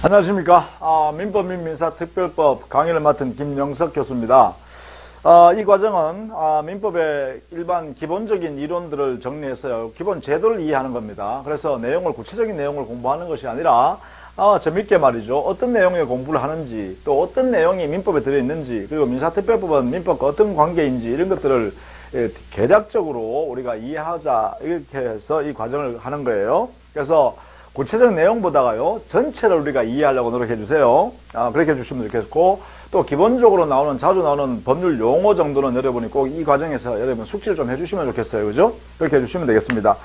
안녕하십니까. 민법 및 민사특별법 강의를 맡은 김영석 교수입니다. 이 과정은 민법의 일반 기본적인 이론들을 정리해서요, 기본 제도를 이해하는 겁니다. 그래서 구체적인 내용을 공부하는 것이 아니라 재밌게 말이죠, 어떤 내용의 공부를 하는지, 또 어떤 내용이 민법에 들어있는지, 그리고 민사특별법은 민법과 어떤 관계인지, 이런 것들을 개략적으로 우리가 이해하자, 이렇게 해서 이 과정을 하는 거예요. 그래서 구체적 내용보다가요, 전체를 우리가 이해하려고 노력해 주세요. 그렇게 해주시면 좋겠고, 또 기본적으로 자주 나오는 법률 용어 정도는 여러분이 꼭 이 과정에서 여러분 숙지를 좀 해주시면 좋겠어요. 그죠? 그렇게 해주시면 되겠습니다.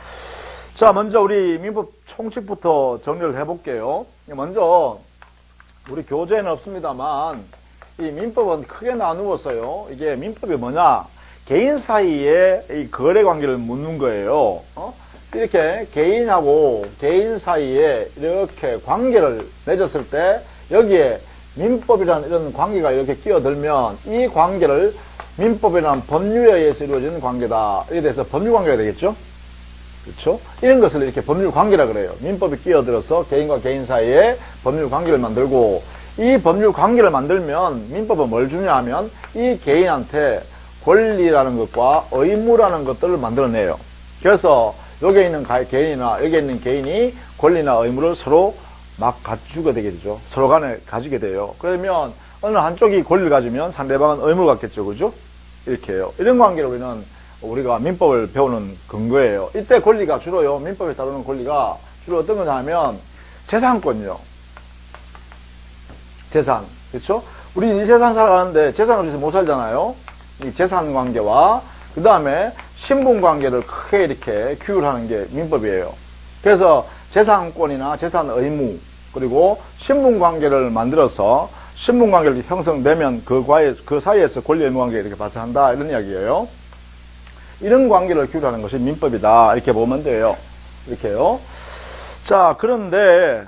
자, 먼저 우리 민법 총칙부터 정리를 해볼게요. 먼저, 우리 교재에는 없습니다만, 이 민법은 크게 나누었어요. 이게 민법이 뭐냐? 개인 사이에 이 거래 관계를 묻는 거예요. 이렇게 개인하고 개인 사이에 이렇게 관계를 맺었을 때 여기에 민법이라는 이런 관계가 이렇게 끼어들면 이 관계를 민법이라는 법률에 의해서 이루어지는 관계다. 이에 대해서 법률관계가 되겠죠? 그렇죠? 이런 것을 이렇게 법률관계라 그래요. 민법이 끼어들어서 개인과 개인 사이에 법률관계를 만들고, 이 법률관계를 만들면 민법은 뭘 주냐 하면 이 개인한테 권리라는 것과 의무라는 것들을 만들어내요. 그래서 여기에 있는 개인이나 여기에 있는 개인이 권리나 의무를 서로 막 갖추게 되게 되죠. 서로 간에 가지게 돼요. 그러면 어느 한쪽이 권리를 가지면 상대방은 의무를 갖겠죠. 그죠? 이렇게 해요. 이런 관계로 우리가 민법을 배우는 근거예요. 이때 권리가 주로요, 민법에 다루는 권리가 주로 어떤 거냐 하면 재산권이요. 재산. 그렇죠? 우리 이 재산 살아가는데 재산 없이서 못 살잖아요. 이 재산 관계와 그 다음에 신분 관계를 크게 이렇게 규율하는 게 민법이에요. 그래서 재산권이나 재산 의무, 그리고 신분 관계를 만들어서 신분 관계를 형성되면 그 사이에서 권리 의무 관계가 이렇게 발생한다, 이런 이야기예요. 이런 관계를 규율하는 것이 민법이다, 이렇게 보면 돼요. 이렇게요. 자, 그런데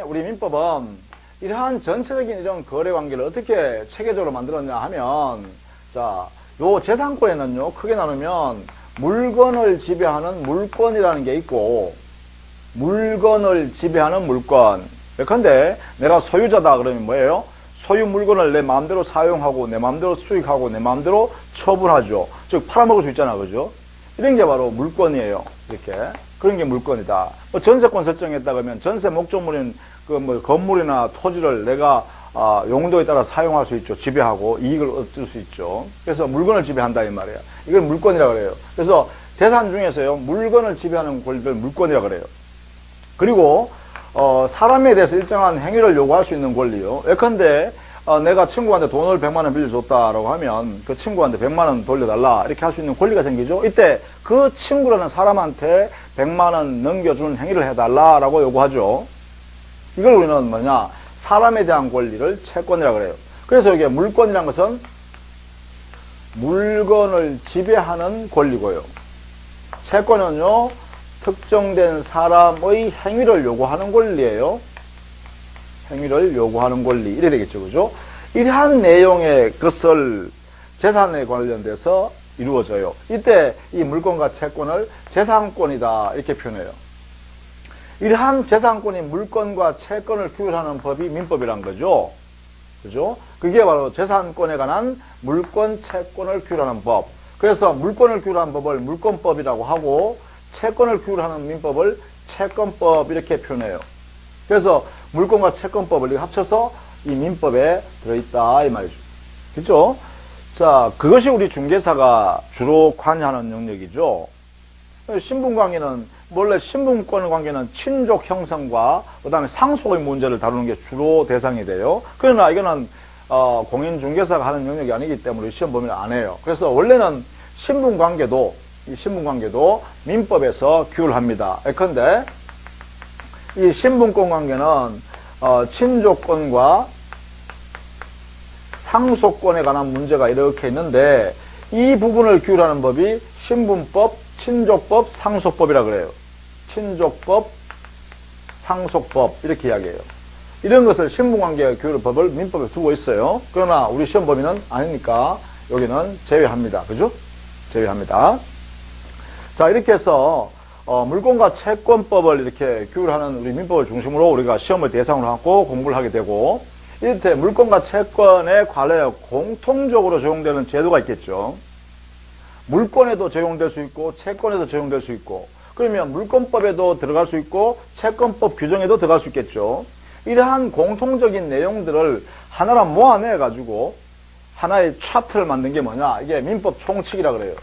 우리 민법은 이러한 전체적인 이런 거래 관계를 어떻게 체계적으로 만들었냐 하면, 자, 요 재산권에는요, 크게 나누면 물건을 지배하는 물권이라는 게 있고, 물건을 지배하는 물권. 예컨대 내가 소유자다 그러면 뭐예요? 소유 물건을 내 마음대로 사용하고, 내 마음대로 수익하고, 내 마음대로 처분하죠. 즉 팔아먹을 수 있잖아. 그죠? 이런 게 바로 물권이에요. 이렇게. 그런 게 물권이다. 전세권 설정했다 그러면 전세 목적물인 건물이나 토지를 내가 용도에 따라 사용할 수 있죠. 지배하고 이익을 얻을 수 있죠. 그래서 물건을 지배한다 이 말이에요. 이걸 물권이라고 그래요. 그래서 재산 중에서요, 물건을 지배하는 권리를 물권이라고 그래요. 그리고 사람에 대해서 일정한 행위를 요구할 수 있는 권리요. 예컨대 내가 친구한테 돈을 100만 원 빌려줬다라고 하면 그 친구한테 100만 원 돌려달라, 이렇게 할 수 있는 권리가 생기죠. 이때 그 친구라는 사람한테 100만 원 넘겨주는 행위를 해달라라고 요구하죠. 이걸 우리는 뭐냐, 사람에 대한 권리를 채권이라고 그래요. 그래서 이게 물권이라는 것은 물건을 지배하는 권리고요. 채권은요, 특정된 사람의 행위를 요구하는 권리예요. 행위를 요구하는 권리, 이래 되겠죠. 그죠? 이러한 내용의 것을 재산에 관련돼서 이루어져요. 이때 이 물권과 채권을 재산권이다, 이렇게 표현해요. 이러한 재산권이 물권과 채권을 규율하는 법이 민법이란 거죠. 그죠? 그게 바로 재산권에 관한 물권, 채권을 규율하는 법. 그래서 물권을 규율하는 법을 물권법이라고 하고, 채권을 규율하는 민법을 채권법, 이렇게 표현해요. 그래서 물권과 채권법을 합쳐서 이 민법에 들어있다, 이 말이죠. 그죠? 자, 그것이 우리 중개사가 주로 관여하는 영역이죠. 신분관계는, 원래 신분권 관계는 친족 형성과 그 다음에 상속의 문제를 다루는 게 주로 대상이 돼요. 그러나 이거는 공인중개사가 하는 영역이 아니기 때문에 시험 범위를 안 해요. 그래서 원래는 신분관계도 민법에서 규율합니다. 예컨대 이 신분권 관계는 친족권과 상속권에 관한 문제가 이렇게 있는데, 이 부분을 규율하는 법이 신분법, 친족법, 상속법이라 그래요. 친족법, 상속법, 이렇게 이야기해요. 이런 것을 신분관계 규율 법을 민법에 두고 있어요. 그러나 우리 시험 범위는 아니니까 여기는 제외합니다. 그죠? 제외합니다. 자, 이렇게 해서 물권과 채권법을 이렇게 규율하는 우리 민법을 중심으로 우리가 시험을 대상으로 하고 공부를 하게 되고, 이때 물권과 채권에 관하여 공통적으로 적용되는 제도가 있겠죠. 물권에도 적용될 수 있고 채권에도 적용될 수 있고, 그러면 물권법에도 들어갈 수 있고 채권법 규정에도 들어갈 수 있겠죠. 이러한 공통적인 내용들을 하나로 모아내 가지고 하나의 차트를 만든 게 뭐냐, 이게 민법 총칙이라 그래요.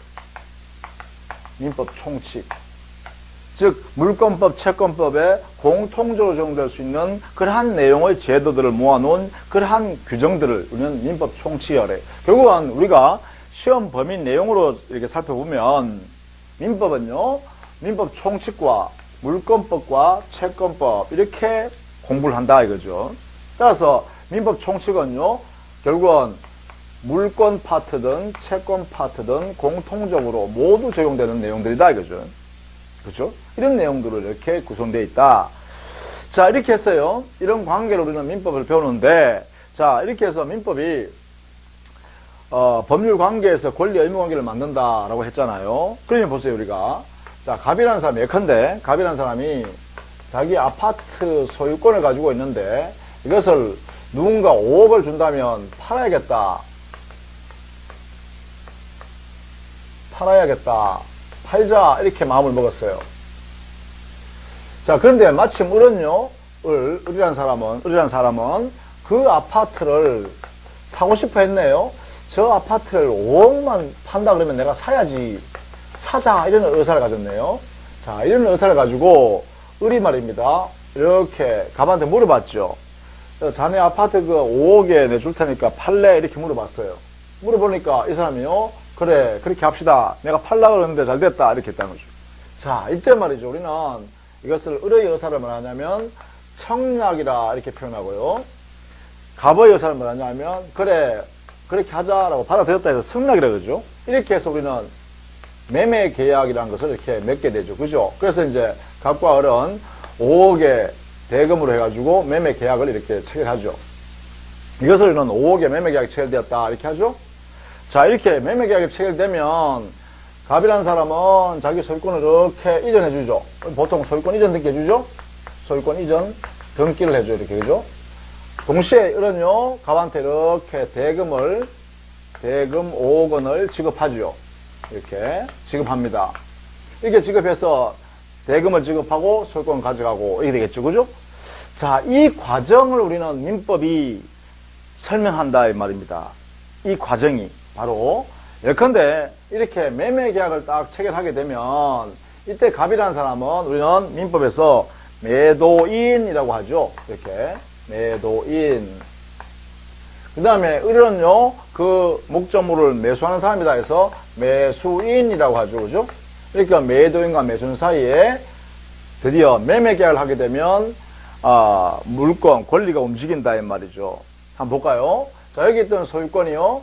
민법 총칙. 즉 물권법, 채권법에 공통적으로 적용될 수 있는 그러한 내용의 제도들을 모아놓은 그러한 규정들을 우리는 민법 총칙이라고 해요. 결국은 우리가 시험 범위 내용으로 이렇게 살펴보면 민법은요, 민법 총칙과 물권법과 채권법 이렇게 공부를 한다 이거죠. 따라서 민법 총칙은요, 결국은 물권 파트든 채권 파트든 공통적으로 모두 적용되는 내용들이다 이거죠. 그렇죠? 이런 내용들로 이렇게 구성되어 있다. 자, 이렇게 했어요. 이런 관계로 우리는 민법을 배우는데, 자, 이렇게 해서 민법이 법률 관계에서 권리 의무 관계를 만든다라고 했잖아요. 그러면 보세요, 우리가. 자, 갑이라는 사람이, 예컨대 갑이라는 사람이 자기 아파트 소유권을 가지고 있는데 이것을 누군가 5억을 준다면 팔아야겠다. 팔자, 이렇게 마음을 먹었어요. 자, 그런데 마침 을이라는 사람은 그 아파트를 사고 싶어 했네요. 저 아파트를 5억만 판다 그러면 내가 사자, 이런 의사를 가졌네요. 자, 이런 의사를 가지고 을이 말입니다. 이렇게 갑한테 물어봤죠. 자네 아파트 그 5억에 내줄 테니까 팔래? 이렇게 물어봤어요. 물어보니까 이 사람이요, 그래, 그렇게 합시다. 내가 팔라 그러는데 잘 됐다. 이렇게 했다는 거죠. 자, 이때 말이죠. 우리는 이것을 을의 의사를 말하냐면 청약이라 이렇게 표현하고요. 갑의 의사를 말하냐면 그래, 그렇게 하자라고 받아들였다 해서 승낙이라 그러죠. 이렇게 해서 우리는 매매 계약이라는 것을 이렇게 맺게 되죠. 그죠? 그래서 이제 갑과 을은 5억의 대금으로 해가지고 매매 계약을 이렇게 체결하죠. 이것을 우리는 5억의 매매 계약이 체결되었다. 이렇게 하죠. 자, 이렇게 매매 계약이 체결되면 갑이라는 사람은 자기 소유권을 이렇게 이전해 주죠. 보통 소유권 이전 등기 해주죠. 소유권 이전 등기를 해줘요. 이렇게, 그죠? 동시에 을은요, 갑한테 이렇게 대금 5억 원을 지급하죠. 이렇게 지급합니다. 이렇게 지급해서 대금을 지급하고 소유권을 가져가고 이렇게 되겠죠. 그죠? 자, 이 과정을 우리는 민법이 설명한다 이 말입니다. 이 과정이 바로, 예컨대 이렇게 매매 계약을 딱 체결하게 되면 이때 갑이라는 사람은 우리는 민법에서 매도인이라고 하죠. 이렇게 매도인. 그 다음에 을은요, 그 목적물을 매수하는 사람이다 해서 매수인이라고 하죠. 그죠? 그러니까 매도인과 매수인 사이에 드디어 매매 계약을 하게 되면 물권, 권리가 움직인다 이 말이죠. 한번 볼까요? 자, 여기 있던 소유권이요,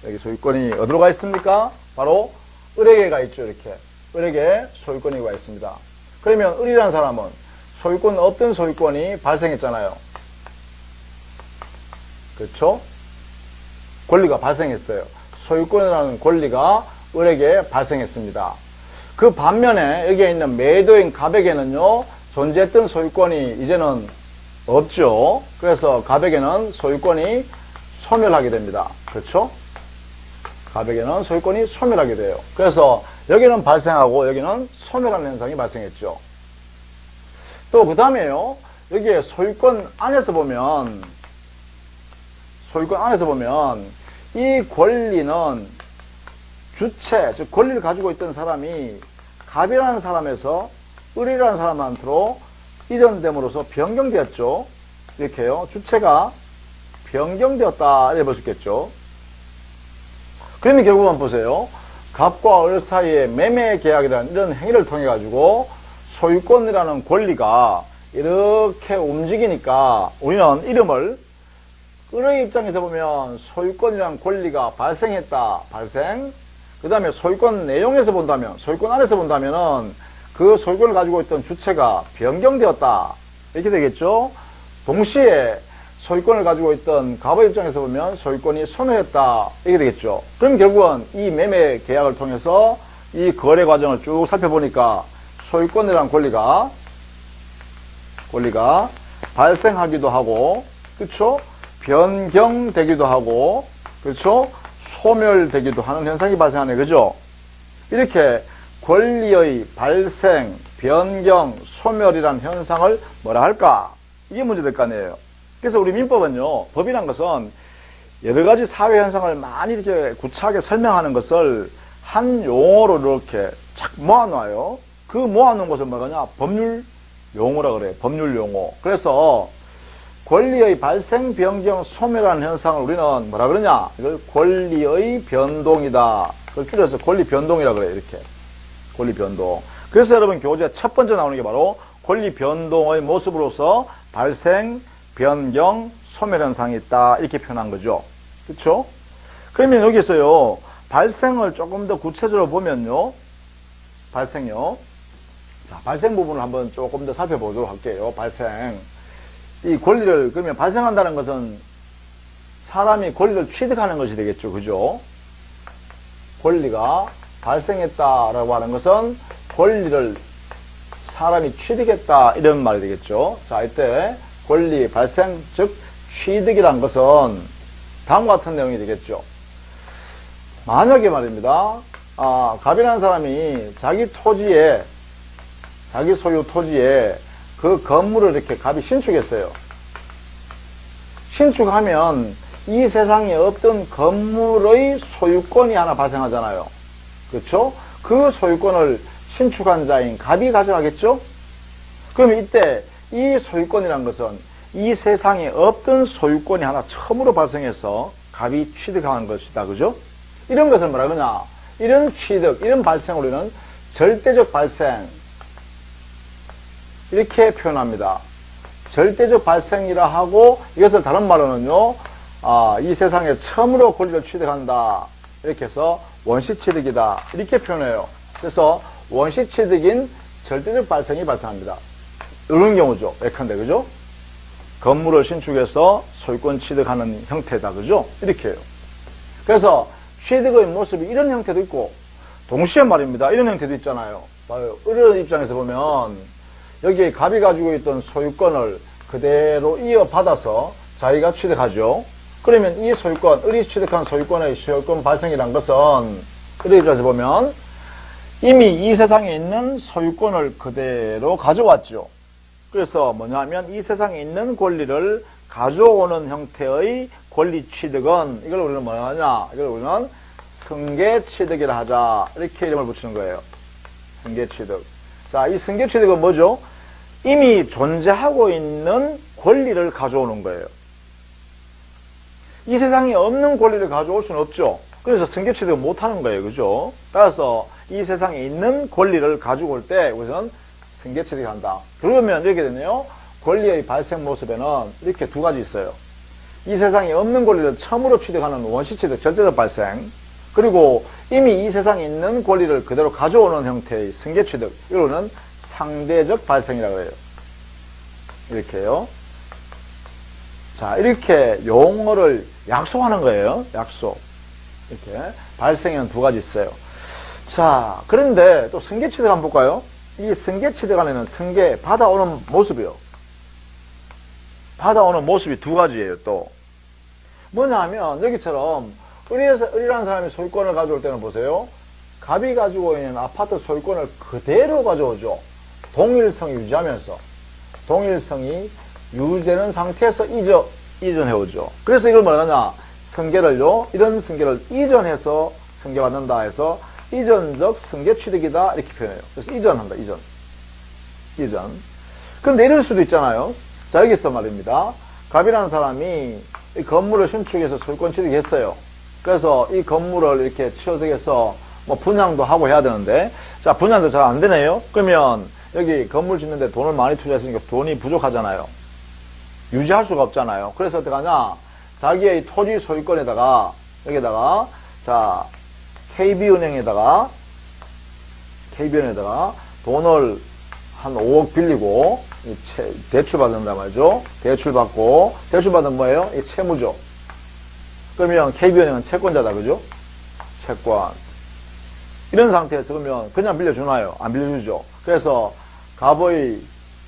여기 소유권이 어디로 가 있습니까? 바로 을에게 가 있죠. 이렇게 을에게 소유권이 가 있습니다. 그러면 을이라는 사람은 소유권, 없던 소유권이 발생했잖아요. 그렇죠? 권리가 발생했어요. 소유권이라는 권리가 을에게 발생했습니다. 그 반면에 여기에 있는 매도인 갑에게는요, 존재했던 소유권이 이제는 없죠. 그래서 갑에게는 소유권이 소멸하게 됩니다. 그렇죠? 갑에게는 소유권이 소멸하게 돼요. 그래서 여기는 발생하고 여기는 소멸하는 현상이 발생했죠. 또 그 다음에요, 여기에 소유권 안에서 보면 이 권리는 주체, 즉 권리를 가지고 있던 사람이 갑이라는 사람에서 을이라는 사람한테로 이전됨으로써 변경되었죠. 이렇게요. 주체가 변경되었다 이렇게 볼 수 있겠죠. 그러면 결국은 보세요. 갑과 을 사이의 매매 계약이라는 이런 행위를 통해 가지고 소유권이라는 권리가 이렇게 움직이니까 우리는 이름을, 을의 입장에서 보면 소유권이라는 권리가 발생했다. 그 다음에 소유권 내용에서 본다면, 소유권 안에서 본다면은 그 소유권을 가지고 있던 주체가 변경되었다. 이렇게 되겠죠. 동시에 소유권을 가지고 있던 갑의 입장에서 보면 소유권이 소멸했다. 이렇게 되겠죠. 그럼 결국은 이 매매 계약을 통해서 이 거래 과정을 쭉 살펴보니까 소유권이라는 권리가 발생하기도 하고, 그쵸? 변경되기도 하고, 그쵸? 소멸되기도 하는 현상이 발생하네, 그죠? 이렇게 권리의 발생, 변경, 소멸이란 현상을 뭐라 할까? 이게 문제될 거 아니에요. 그래서 우리 민법은요, 법이란 것은 여러 가지 사회 현상을 많이 이렇게 구차하게 설명하는 것을 한 용어로 이렇게 착 모아놔요. 그 모아놓은 것을 뭐냐? 법률 용어라 그래요. 법률 용어. 그래서 권리의 발생, 변경, 소멸하는 현상을 우리는 뭐라 그러냐? 이걸 권리의 변동이다. 그걸 줄여서 권리 변동이라 그래요. 이렇게. 권리 변동. 그래서 여러분 교재 첫 번째 나오는 게 바로 권리 변동의 모습으로서 발생, 변경, 소멸 현상이 있다. 이렇게 표현한 거죠. 그렇죠? 그러면 여기서요. 발생을 조금 더 구체적으로 보면요. 발생요. 자, 발생 부분을 한번 조금 더 살펴보도록 할게요. 발생. 이 권리를, 그러면 발생한다는 것은 사람이 권리를 취득하는 것이 되겠죠. 그죠? 권리가 발생했다라고 하는 것은 권리를 사람이 취득했다. 이런 말이 되겠죠. 자, 이때 권리 발생, 즉, 취득이란 것은 다음과 같은 내용이 되겠죠. 만약에 말입니다. 갑이라는 사람이 자기 소유 토지에 그 건물을 이렇게 갑이 신축했어요. 신축하면 이 세상에 없던 건물의 소유권이 하나 발생하잖아요. 그렇죠? 그 소유권을 신축한 자인 갑이 가져가겠죠? 그럼 이때 이 소유권이란 것은 이 세상에 없던 소유권이 하나 처음으로 발생해서 갑이 취득한 것이다. 그죠? 이런 것을 뭐라 그러냐? 이런 취득, 이런 발생을 우리는 절대적 발생, 이렇게 표현합니다. 절대적 발생이라 하고, 이것을 다른 말로는요, 이 세상에 처음으로 권리를 취득한다. 이렇게 해서 원시 취득이다. 이렇게 표현해요. 그래서 원시 취득인 절대적 발생이 발생합니다. 이런 경우죠. 예컨대, 그죠? 건물을 신축해서 소유권 취득하는 형태다. 그죠? 이렇게 해요. 그래서 취득의 모습이 이런 형태도 있고, 동시에 말입니다. 이런 형태도 있잖아요. 이런 입장에서 보면, 여기에 갑이 가지고 있던 소유권을 그대로 이어받아서 자기가 취득하죠. 그러면 이 소유권, 을이 취득한 소유권의 소유권 발생이란 것은, 이런 입장에서 보면, 이미 이 세상에 있는 소유권을 그대로 가져왔죠. 그래서 뭐냐면, 이 세상에 있는 권리를 가져오는 형태의 권리 취득은, 이걸 우리는 뭐라 하냐? 이걸 우리는 승계 취득이라 하자. 이렇게 이름을 붙이는 거예요. 승계 취득. 자, 이 승계 취득은 뭐죠? 이미 존재하고 있는 권리를 가져오는 거예요. 이 세상에 없는 권리를 가져올 수는 없죠. 그래서 승계 취득을 못 하는 거예요. 그죠? 따라서 이 세상에 있는 권리를 가지고 올 때 우선 승계 취득을 한다. 그러면 이렇게 되네요. 권리의 발생 모습에는 이렇게 두 가지 있어요. 이 세상에 없는 권리를 처음으로 취득하는 원시 취득, 절대적 발생. 그리고 이미 이 세상에 있는 권리를 그대로 가져오는 형태의 승계 취득. 이거는 상대적 발생이라고 해요. 이렇게요. 자, 이렇게 용어를 약속하는 거예요. 약속. 이렇게. 발생에는 두 가지 있어요. 자, 그런데 또 승계 취득 한번 볼까요? 이 승계 취득 안에는 승계, 받아오는 모습이요. 받아오는 모습이 두 가지예요, 또. 뭐냐 하면, 여기처럼, 을이라는 사람이 소유권을 가져올 때는 보세요. 갑이 가지고 있는 아파트 소유권을 그대로 가져오죠. 동일성이 유지하면서. 동일성이 유지되는 상태에서 이전해오죠. 그래서 이걸 뭐라 하냐. 승계를요, 이런 승계를 이전해서 승계받는다 해서 이전적 승계 취득이다. 이렇게 표현해요. 그래서 이전한다, 이전. 근데 이럴 수도 있잖아요. 자, 여기서 말입니다. 갑이라는 사람이 이 건물을 신축해서 소유권 취득했어요. 그래서 이 건물을 이렇게 취득해서 뭐 분양도 하고 해야 되는데, 자, 분양도 잘 안 되네요. 그러면 여기 건물 짓는데 돈을 많이 투자했으니까 돈이 부족하잖아요. 유지할 수가 없잖아요. 그래서 어떻게 하냐? 자기의 토지 소유권에다가, 여기다가, 자, KB은행에다가 돈을 한 5억 빌리고, 대출 받는단 말이죠. 대출 받으면 뭐예요? 이 채무죠. 그러면 KB은행은 채권자다, 그죠? 채권. 이런 상태에서 그러면 그냥 빌려주나요? 안 빌려주죠. 그래서 갑의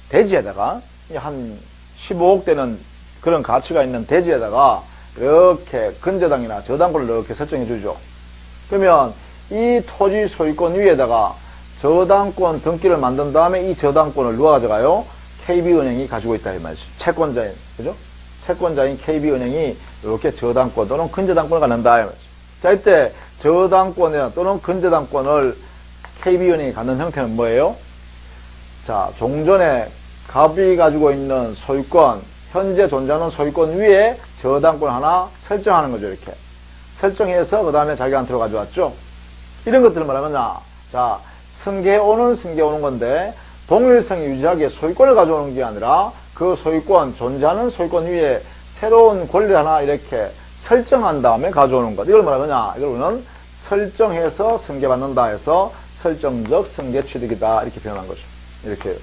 대지에다가 한 15억 되는 그런 가치가 있는 대지에다가 이렇게 근저당이나 저당권을 이렇게 설정해 주죠. 그러면 이 토지 소유권 위에다가 저당권 등기를 만든 다음에 이 저당권을 누가 가져가요? KB은행이 가지고 있다 이 말이죠. 채권자인, 그죠? 채권자인 KB은행이 이렇게 저당권 또는 근저당권을 갖는다 이 말이죠. 자, 이때 저당권이나 또는 근저당권을 KB은행이 갖는 형태는 뭐예요? 자, 종전에 갑이 가지고 있는 소유권, 현재 존재하는 소유권 위에 저당권 하나 설정하는 거죠, 이렇게. 설정해서 그 다음에 자기한테로 가져왔죠. 이런 것들을 말하면, 자, 승계오는 건데, 동일성이 유지하게 소유권을 가져오는 게 아니라, 그 소유권, 존재하는 소유권 위에 새로운 권리 하나 이렇게 설정한 다음에 가져오는 것. 이걸 말하면, 이걸 우리는 설정해서 승계받는다 해서 설정적 승계 취득이다. 이렇게 표현한 거죠. 이렇게.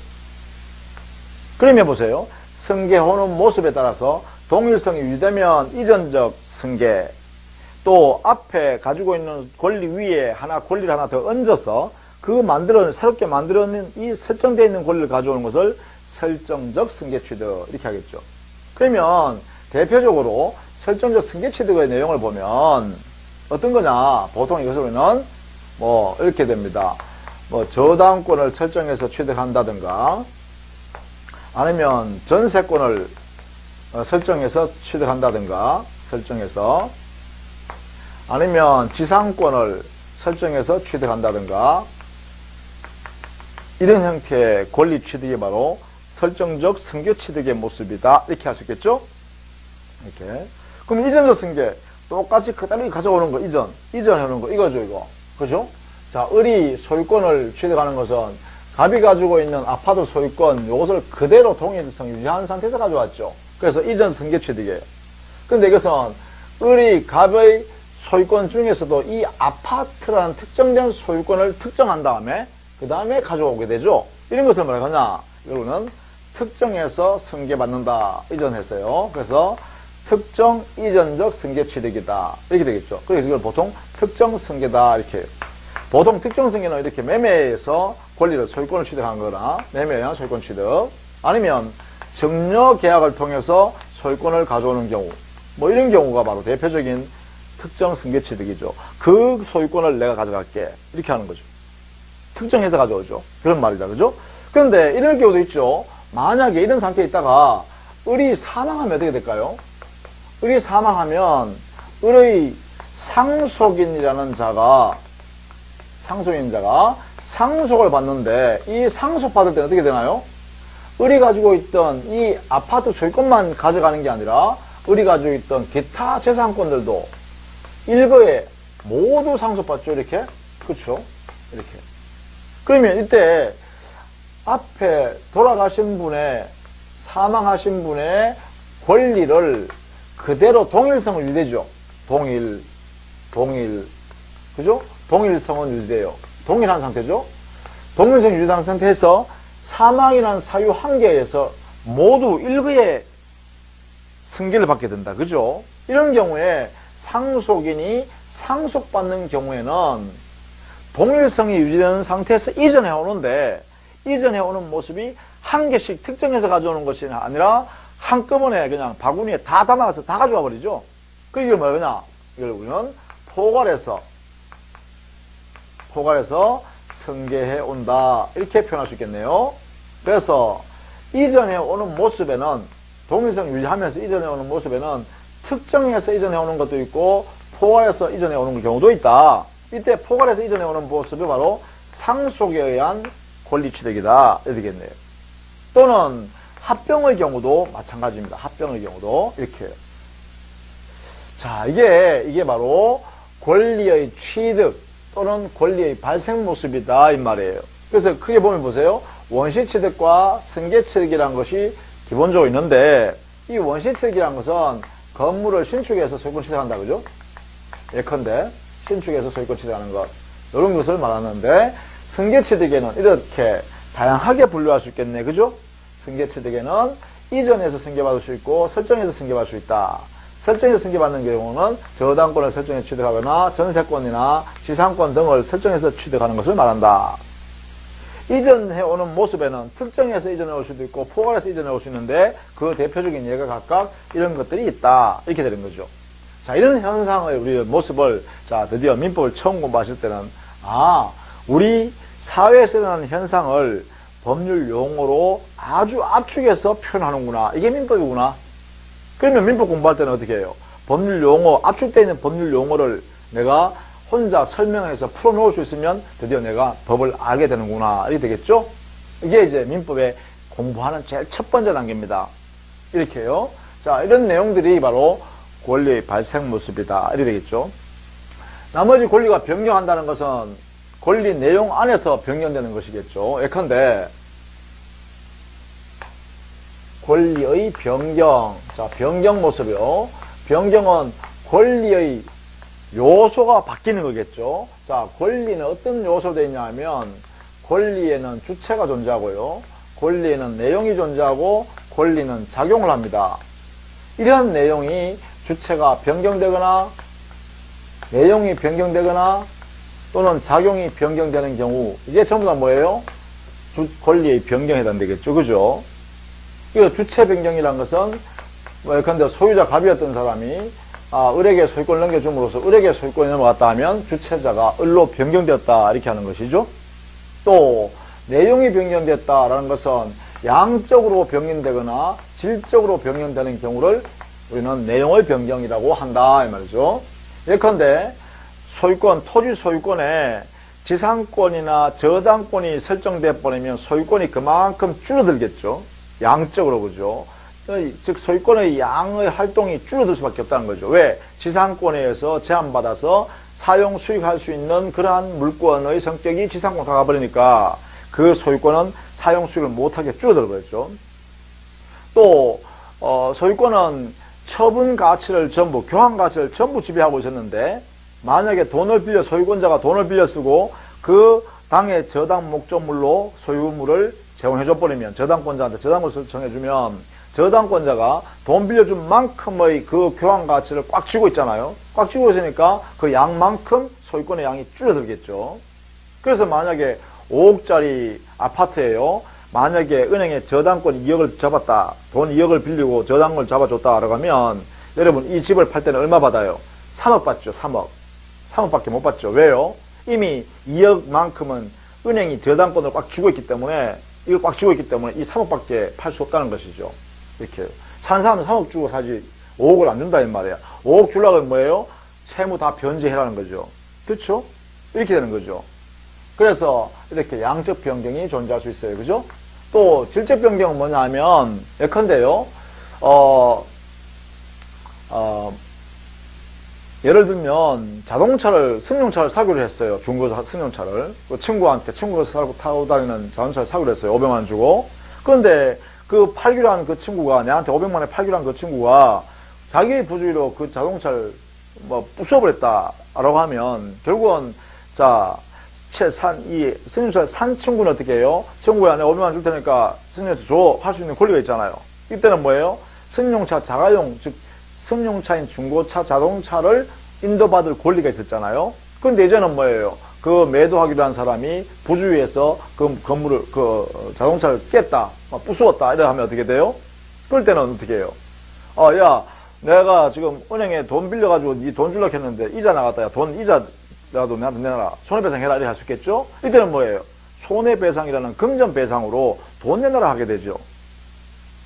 그러면 보세요. 승계호는 모습에 따라서 동일성이 유지되면 이전적 승계, 또 앞에 가지고 있는 권리 위에 권리를 하나 더 얹어서 새롭게 만들어낸 이 설정되어 있는 권리를 가져오는 것을 설정적 승계 취득, 이렇게 하겠죠. 그러면 대표적으로 설정적 승계 취득의 내용을 보면 어떤 거냐? 보통 이것을 우리는 이렇게 됩니다. 저당권을 설정해서 취득한다든가, 아니면 전세권을 설정해서 취득한다든가, 아니면 지상권을 설정해서 취득한다든가, 이런 형태의 권리 취득이 바로 설정적 승계 취득의 모습이다. 이렇게 할 수 있겠죠? 이렇게. 그럼 이전적 승계, 똑같이 그대로 가져오는 거, 이전해오는 거, 이거죠, 이거. 그죠? 자, 을이 소유권을 취득하는 것은 갑이 가지고 있는 아파트 소유권, 이것을 그대로 동일성 유지한 상태에서 가져왔죠. 그래서 이전 승계 취득이에요. 근데 이것은 을이 갑의 소유권 중에서도 이 아파트라는 특정된 소유권을 특정한 다음에 그 다음에 가져오게 되죠. 이런 것을 뭐라고 하냐? 이거는 특정해서 승계받는다. 이전했어요. 그래서 특정 이전적 승계 취득이다. 이렇게 되겠죠. 그래서 이걸 보통 특정 승계다. 이렇게. 보통 특정 승계는 이렇게 매매에서 권리를, 소유권을 취득한 거나, 매매에 의한 소유권 취득, 아니면 증여 계약을 통해서 소유권을 가져오는 경우, 이런 경우가 바로 대표적인 특정 승계 취득이죠. 그 소유권을 내가 가져갈게. 이렇게 하는 거죠. 특정해서 가져오죠. 그런 말이다. 그죠? 그런데 이런 경우도 있죠. 만약에 이런 상태에 있다가 을이 사망하면 어떻게 될까요? 을이 사망하면 을의 상속인이라는 자가 상속을 받는데, 이 상속 받을 때는 어떻게 되나요? 을이 가지고 있던 이 아파트 소유권만 가져가는 게 아니라 을이 가지고 있던 기타 재산권들도 일거에 모두 상속받죠. 이렇게. 그렇죠? 이렇게. 그러면 이때 앞에 사망하신 분의 권리를 그대로 동일성을 유지되죠. 그죠? 동일성은 유지돼요. 동일한 상태죠. 동일성 유지한 상태에서 사망이라는 사유 한계에서 모두 일거에 승계를 받게 된다. 그죠? 이런 경우에 상속인이 상속받는 경우에는 동일성이 유지되는 상태에서 이전해오는데, 이전해오는 모습이 한 개씩 특정해서 가져오는 것이 아니라 한꺼번에 그냥 바구니에 다 담아서 다 가져와 버리죠. 그 이걸 뭐냐? 이걸 우리는 포괄해서 승계해 온다. 이렇게 표현할 수 있겠네요. 그래서 이전해 오는 모습에는, 동일성 유지하면서 이전해 오는 모습에는 특정해서 이전해 오는 것도 있고 포괄해서 이전해 오는 경우도 있다. 이때 포괄해서 이전해 오는 모습이 바로 상속에 의한 권리 취득이다. 이렇게 되겠네요. 또는 합병의 경우도 마찬가지입니다. 합병의 경우도 이렇게. 자, 이게 바로 권리의 취득 또는 권리의 발생 모습이다 이 말이에요. 그래서 크게 보면 보세요. 원시취득과 승계취득이라는 것이 기본적으로 있는데, 이 원시취득이라는 것은 건물을 신축해서 소유권 취득한다. 그죠? 예컨대 신축해서 소유권 취득하는 것, 이런 것을 말하는데, 승계취득에는 이렇게 다양하게 분류할 수 있겠네. 그죠? 승계취득에는 이전해서 승계받을 수 있고 설정해서 승계받을 수 있다. 설정해서 승계받는 경우는 저당권을 설정해 취득하거나 전세권이나 지상권 등을 설정해서 취득하는 것을 말한다. 이전해오는 모습에는 특정해서 이전해올 수도 있고 포괄해서 이전해올 수 있는데 그 대표적인 예가 각각 이런 것들이 있다. 이렇게 되는 거죠. 자, 이런 현상의 우리 모습을 자 드디어 민법을 처음 공부하실 때는 우리 사회에서 일어나는 현상을 법률 용어로 아주 압축해서 표현하는구나. 이게 민법이구나. 그러면 민법 공부할 때는 어떻게 해요? 법률 용어, 압축되어 있는 법률 용어를 내가 혼자 설명해서 풀어놓을 수 있으면 드디어 내가 법을 알게 되는구나. 이렇게 되겠죠? 이게 이제 민법에 공부하는 제일 첫 번째 단계입니다. 이렇게요. 자, 이런 내용들이 바로 권리의 발생 모습이다. 이렇게 되겠죠? 나머지 권리가 변경한다는 것은 권리 내용 안에서 변경되는 것이겠죠. 예컨대 권리의 변경. 자, 변경 모습이요. 변경은 권리의 요소가 바뀌는 거겠죠. 자, 권리는 어떤 요소로 되어 있냐 하면 권리에는 주체가 존재하고요. 권리에는 내용이 존재하고 권리는 작용을 합니다. 이러한 내용이 주체가 변경되거나 내용이 변경되거나 또는 작용이 변경되는 경우 이게 전부 다 뭐예요? 권리의 변경에 해당되겠죠. 그죠? 이 주체 변경이란 것은 예컨대 소유자 갑이었던 사람이 을에게 소유권을 넘겨줌으로써 을에게 소유권이 넘어갔다 하면 주체자가 을로 변경되었다 이렇게 하는 것이죠. 또 내용이 변경됐다라는 것은 양적으로 변경되거나 질적으로 변경되는 경우를 우리는 내용의 변경이라고 한다 이 말이죠. 예컨대 소유권, 토지 소유권에 지상권이나 저당권이 설정돼 버리면 소유권이 그만큼 줄어들겠죠. 양적으로 그죠. 즉 소유권의 양의 활동이 줄어들 수밖에 없다는 거죠. 왜? 지상권에 의해서 제한받아서 사용 수익할 수 있는 그러한 물권의 성격이 지상권 가버리니까 그 소유권은 사용 수익을 못하게 줄어들어 버렸죠. 또 소유권은 처분 가치를 전부, 교환 가치를 전부 지배하고 있었는데 만약에 돈을 빌려 소유권자가 돈을 빌려 쓰고 그 당의 저당 목적물로 소유물을 제공해줘 버리면 저당권자한테 저당권을 정해주면 저당권자가 돈 빌려준 만큼의 그 교환 가치를 꽉 쥐고 있잖아요. 꽉 쥐고 있으니까 그 양만큼 소유권의 양이 줄어들겠죠. 그래서 만약에 5억짜리 아파트예요. 만약에 은행에 저당권 2억을 잡았다. 돈 2억을 빌리고 저당권을 잡아줬다라고 하면 여러분 이 집을 팔 때는 얼마 받아요? 3억 받죠. 3억. 3억밖에 못 받죠. 왜요? 이미 2억만큼은 은행이 저당권을 꽉 쥐고 있기 때문에 이걸 꽉 쥐고 있기 때문에 이 3억밖에 팔 수 없다는 것이죠. 이렇게 사는 사람은 3억 주고 사지 5억을 안 준다 이 말이야. 5억 주려고 하면 뭐예요? 채무 다 변제해라는 거죠. 그렇죠? 이렇게 되는 거죠. 그래서 이렇게 양적 변경이 존재할 수 있어요. 그죠? 또 질적 변경은 뭐냐 하면 예컨대요. 예를 들면 자동차를 승용차를 사기로 했어요. 중고 승용차를 그 친구한테 친구가 타고 다니는 자동차를 사기로 했어요. 500만 원 주고. 그런데 그 팔기로 한 그 친구가 내한테 500만 원에 팔기로 한 그 친구가 자기의 부주의로 그 자동차를 부숴버렸다라고 하면 결국은 이 승용차를 산 친구는 어떻게 해요? 친구가 내가 500만 원 줄 테니까 승용차 줘 할 수 있는 권리가 있잖아요. 이때는 뭐예요? 승용차 자가용 즉 승용차인 중고차 자동차를 인도받을 권리가 있었잖아요. 근데 이제는 뭐예요? 그 매도하기로 한 사람이 부주의해서 그 건물을, 자동차를 깼다, 부수었다, 이래 하면 어떻게 돼요? 그럴 때는 어떻게 해요? 야, 내가 지금 은행에 돈 빌려가지고 니 돈 주려고 했는데 이자 나갔다. 야, 돈 이자라도 내한테 내놔라. 손해배상해라. 이래 할 수 있겠죠? 이때는 뭐예요? 손해배상이라는 금전배상으로 돈 내놔라 하게 되죠.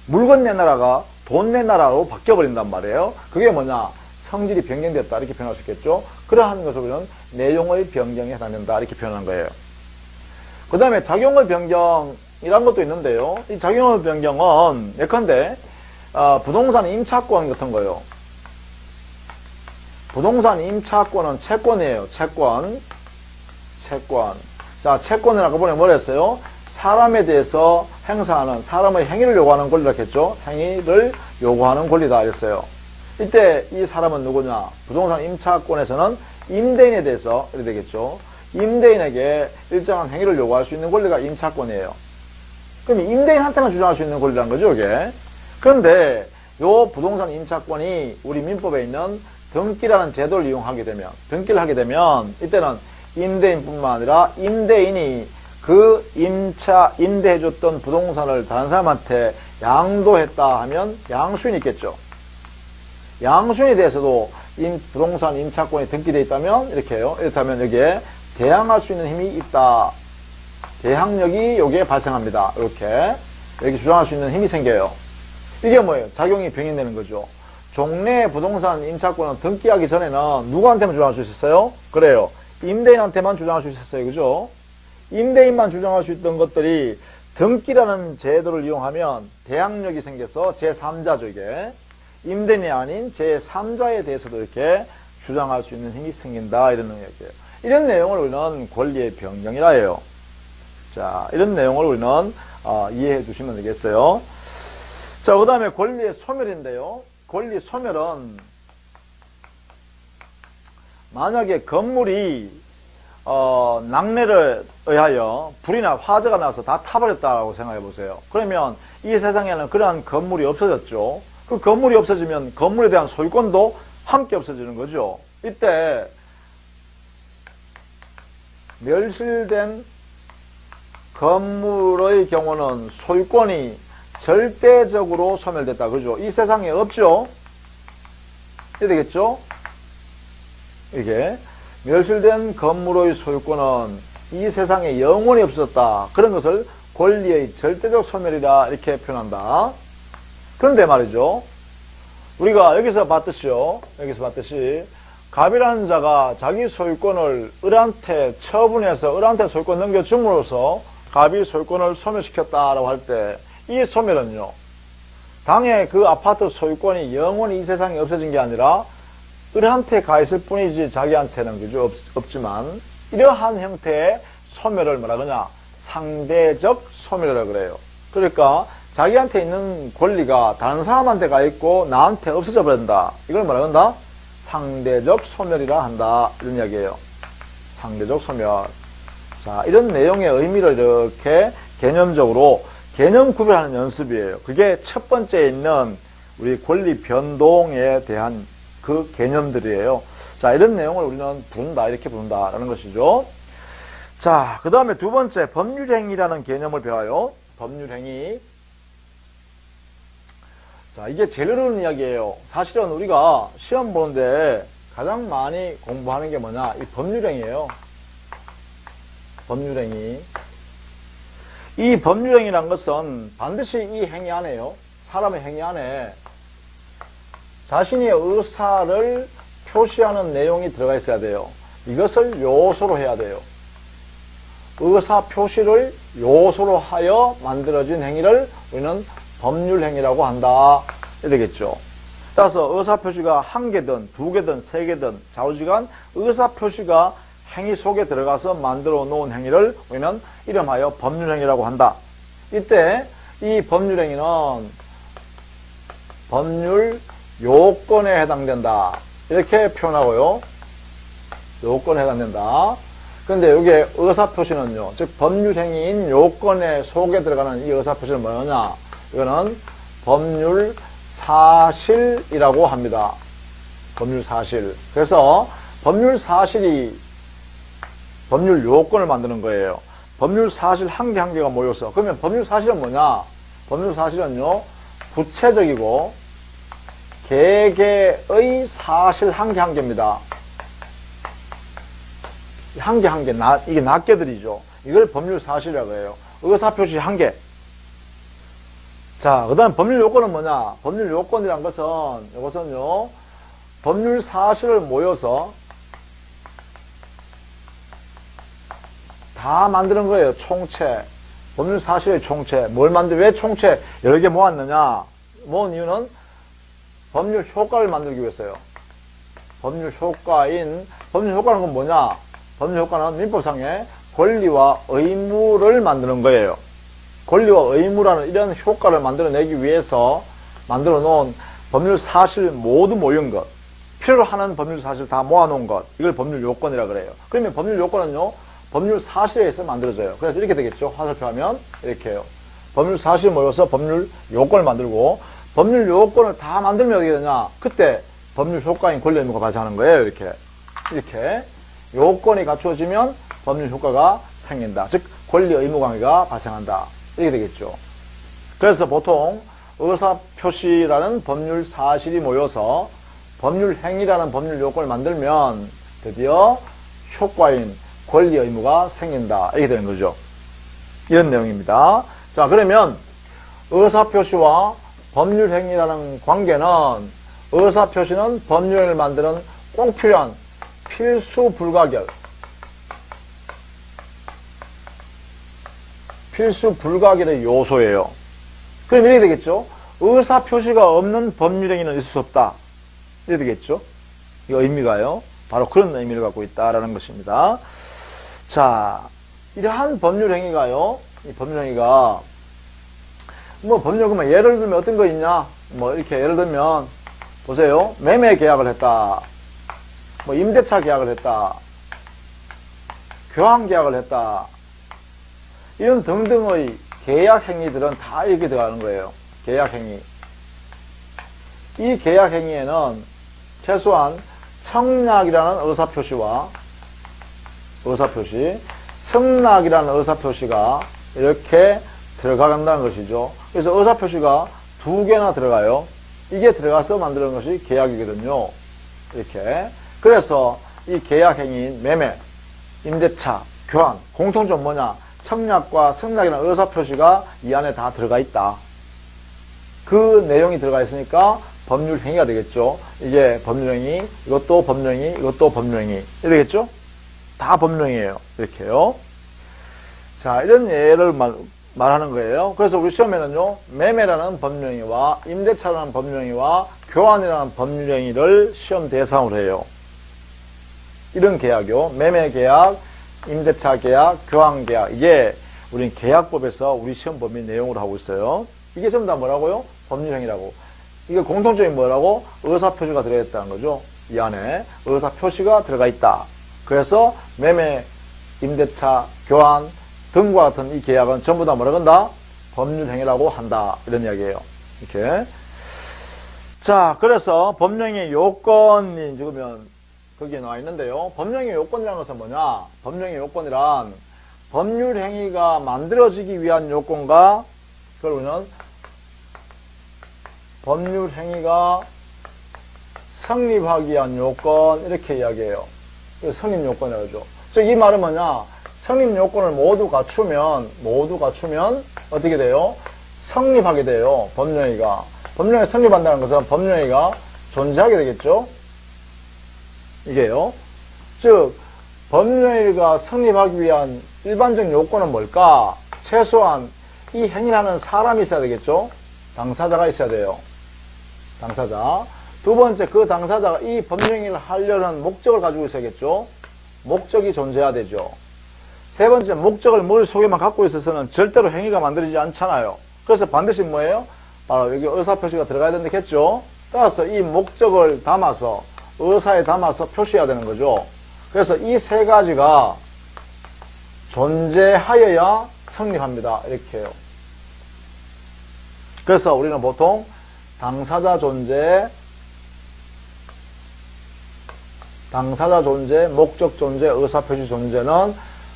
물건 내놔라가 돈 내놔라로 바뀌어버린단 말이에요. 그게 뭐냐? 성질이 변경됐다. 이렇게 표현할 수 있겠죠? 그러한 것을 우리는 내용의 변경에 해당된다. 이렇게 표현한 거예요. 그 다음에 작용의 변경이란 것도 있는데요. 이 작용의 변경은 예컨대 부동산 임차권 같은 거예요. 부동산 임차권은 채권이에요. 채권. 자, 채권이라고 보면 뭐랬어요? 사람에 대해서 행사하는, 사람의 행위를 요구하는 권리라고 했죠. 행위를 요구하는 권리다 했어요. 이때 이 사람은 누구냐? 부동산 임차권에서는 임대인에 대해서 이렇게 되겠죠. 임대인에게 일정한 행위를 요구할 수 있는 권리가 임차권이에요. 그럼 임대인한테만 주장할 수 있는 권리라는 거죠, 이게. 그런데 요 부동산 임차권이 우리 민법에 있는 등기라는 제도를 이용하게 되면, 등기를 하게 되면 이때는 임대인뿐만 아니라 임대인이 그 임대해줬던 부동산을 다른 사람한테 양도했다 하면 양수인이 있겠죠. 양수인에 대해서도 부동산 임차권이 등기되어 있다면 이렇게 해요. 이렇다면 여기에 대항할 수 있는 힘이 있다. 대항력이 여기에 발생합니다. 이렇게 여기 주장할 수 있는 힘이 생겨요. 이게 뭐예요? 작용이 병행되는 거죠. 종래 부동산 임차권은 등기하기 전에는 누구한테만 주장할 수 있었어요? 그래요. 임대인한테만 주장할 수 있었어요. 그죠? 임대인만 주장할 수 있던 것들이 등기라는 제도를 이용하면 대항력이 생겨서 제3자죠, 이게. 임대인이 아닌 제3자에 대해서도 이렇게 주장할 수 있는 힘이 생긴다. 이런 얘기예요. 이런 내용을 우리는 권리의 변경이라 해요. 자, 이런 내용을 우리는 이해해 두시면 되겠어요. 자, 그 다음에 권리의 소멸인데요. 권리 소멸은 만약에 건물이 낙뢰를 의하여 불이나 화재가 나서 다 타버렸다고 생각해 보세요. 그러면 이 세상에는 그러한 건물이 없어졌죠. 그 건물이 없어지면 건물에 대한 소유권도 함께 없어지는 거죠. 이때 멸실된 건물의 경우는 소유권이 절대적으로 소멸됐다. 그죠? 이 세상에 없죠? 이래 되겠죠? 이게 멸실된 건물의 소유권은 이 세상에 영원히 없어졌다. 그런 것을 권리의 절대적 소멸이라 이렇게 표현한다. 그런데 말이죠. 우리가 여기서 봤듯이 갑이라는 자가 자기 소유권을 을한테 처분해서 을한테 소유권 넘겨줌으로써 갑이 소유권을 소멸시켰다라고 할 때 이 소멸은요. 당의 그 아파트 소유권이 영원히 이 세상에 없어진 게 아니라 을한테 가 있을 뿐이지 자기한테는 그죠? 없지만 이러한 형태의 소멸을 뭐라 그러냐? 상대적 소멸이라고 그래요. 그러니까 자기한테 있는 권리가 다른 사람한테 가 있고 나한테 없어져 버린다. 이걸 뭐라 그런다? 상대적 소멸이라 한다. 이런 이야기예요. 상대적 소멸. 자, 이런 내용의 의미를 이렇게 개념적으로 개념 구별하는 연습이에요. 그게 첫 번째에 있는 우리 권리 변동에 대한 그 개념들이에요. 자, 이런 내용을 우리는 부른다, 이렇게 부른다라는 것이죠. 자, 그 다음에 두 번째, 법률행위라는 개념을 배워요. 법률행위. 자, 이게 제일 어려운 이야기예요. 사실은 우리가 시험 보는데 가장 많이 공부하는 게 뭐냐? 이 법률행위예요. 법률행위. 이 법률행위란 것은 반드시 이 행위 안에요. 사람의 행위 안에 자신의 의사를 표시하는 내용이 들어가 있어야 돼요. 이것을 요소로 해야 돼요. 의사 표시를 요소로 하여 만들어진 행위를 우리는 법률행위라고 한다. 이러겠죠. 따라서 의사 표시가 한 개든 두 개든 세 개든 좌우지간 의사 표시가 행위 속에 들어가서 만들어 놓은 행위를 우리는 이름하여 법률행위라고 한다. 이때 이 법률행위는 법률 요건에 해당된다. 이렇게 표현하고요. 요건에 해당된다. 근데 여기에 의사표시는요. 즉 법률행위인 요건에 속에 들어가는 이 의사표시는 뭐냐? 이거는 법률사실이라고 합니다. 법률사실. 그래서 법률사실이 법률 요건을 만드는 거예요. 법률사실 한 개 한 개가 모여서. 그러면 법률사실은 뭐냐? 법률사실은요. 구체적이고 개개의 사실 한 개 한 개입니다. 한 개 한 개, 이게 낱개들이죠. 이걸 법률사실이라고 해요. 의사표시 한 개. 자, 그 다음 법률요건은 뭐냐? 법률요건이란 것은, 이것은요, 법률사실을 모여서 다 만드는 거예요. 총체. 법률사실의 총체. 왜 총체 여러 개 모았느냐? 모은 이유는 법률 효과를 만들기 위해서요. 법률 효과는 건 뭐냐? 법률 효과는 민법상의 권리와 의무를 만드는 거예요. 권리와 의무라는 이런 효과를 만들어내기 위해서 만들어 놓은 법률 사실 모두 모인 것, 필요로 하는 법률 사실 다 모아놓은 것, 이걸 법률 요건이라 그래요. 그러면 법률 요건은요, 법률 사실에 의해서 만들어져요. 그래서 이렇게 되겠죠. 화살표 하면 이렇게 해요. 법률 사실이 모여서 법률 요건을 만들고, 법률 요건을 다 만들면 어떻게 되냐? 그때 법률 효과인 권리 의무가 발생하는 거예요. 이렇게 요건이 갖추어지면 법률 효과가 생긴다. 즉 권리 의무 관계가 발생한다. 이렇게 되겠죠. 그래서 보통 의사표시라는 법률 사실이 모여서 법률 행위라는 법률 요건을 만들면 드디어 효과인 권리 의무가 생긴다. 이렇게 되는 거죠. 이런 내용입니다. 자, 그러면 의사표시와 법률 행위라는 관계는 의사표시는 법률을 만드는 꼭 필요한 필수 불가결의 요소예요. 그럼 이렇게 되겠죠. 의사표시가 없는 법률행위는 있을 수 없다. 이렇게 되겠죠. 이 의미가요. 바로 그런 의미를 갖고 있다라는 것입니다. 자, 이러한 법률행위가요. 이 법률행위가 뭐 법률 그러면 예를 들면 어떤 거 있냐? 뭐 이렇게 예를 들면 보세요. 매매 계약을 했다. 뭐 임대차 계약을 했다. 교환 계약을 했다. 이런 등등의 계약 행위들은 다 이렇게 들어가는 거예요. 계약 행위. 이 계약 행위에는 최소한 청약이라는 의사표시, 승낙이라는 의사표시가 이렇게 들어간다는 것이죠. 그래서 의사표시가 두 개나 들어가요. 이게 들어가서 만드는 것이 계약이거든요. 이렇게. 그래서 이 계약 행위인 매매, 임대차, 교환, 공통점 뭐냐? 청약과 승낙이라는 의사표시가 이 안에 다 들어가 있다. 그 내용이 들어가 있으니까 법률 행위가 되겠죠. 이게 법률 행위, 이것도 법률 행위, 이것도 법률 행위. 이렇게 되겠죠? 다 법률 행위예요. 이렇게요. 자, 이런 예를 말하는 거예요. 그래서 우리 시험에는요, 매매라는 법률 행위와 임대차라는 법률 행위와 교환이라는 법률 행위를 시험 대상으로 해요. 이런 계약이요. 매매 계약, 임대차 계약, 교환 계약. 이게 우린 계약법에서 우리 시험 범위 내용으로 하고 있어요. 이게 전부 다 뭐라고요? 법률 행위라고. 이게 공통점이 뭐라고? 의사표시가 들어있다는 거죠. 이 안에 의사표시가 들어가 있다. 그래서 매매, 임대차, 교환 등과 같은 이 계약은 전부 다 뭐라고 한다? 법률 행위라고 한다. 이런 이야기예요. 이렇게. 자, 그래서 법령의 요건이 지금 거기에 나와 있는데요. 법령의 요건이라는 것은 뭐냐? 법령의 요건이란 법률 행위가 만들어지기 위한 요건과 그걸 우리는 법률 행위가 성립하기 위한 요건 이렇게 이야기해요. 성립 요건이라고 하죠. 즉 이 말은 뭐냐? 성립 요건을 모두 갖추면 어떻게 돼요? 성립하게 돼요. 법령행위가. 법령행위 성립한다는 것은 법령행위가 존재하게 되겠죠? 이게요. 즉 법령행위가 성립하기 위한 일반적 요건은 뭘까? 최소한 이 행위를 하는 사람이 있어야 되겠죠? 당사자가 있어야 돼요. 당사자. 두 번째, 그 당사자가 이 법령행위를 하려는 목적을 가지고 있어야겠죠? 목적이 존재해야 되죠. 세 번째, 목적을 머릿속에만 갖고 있어서는 절대로 행위가 만들어지지 않잖아요. 그래서 반드시 뭐예요? 바로 여기 의사표시가 들어가야 된다겠죠? 따라서 이 목적을 담아서, 의사에 담아서 표시해야 되는 거죠. 그래서 이 세 가지가 존재하여야 성립합니다. 이렇게 해요. 그래서 우리는 보통 당사자 존재, 목적 존재, 의사표시 존재는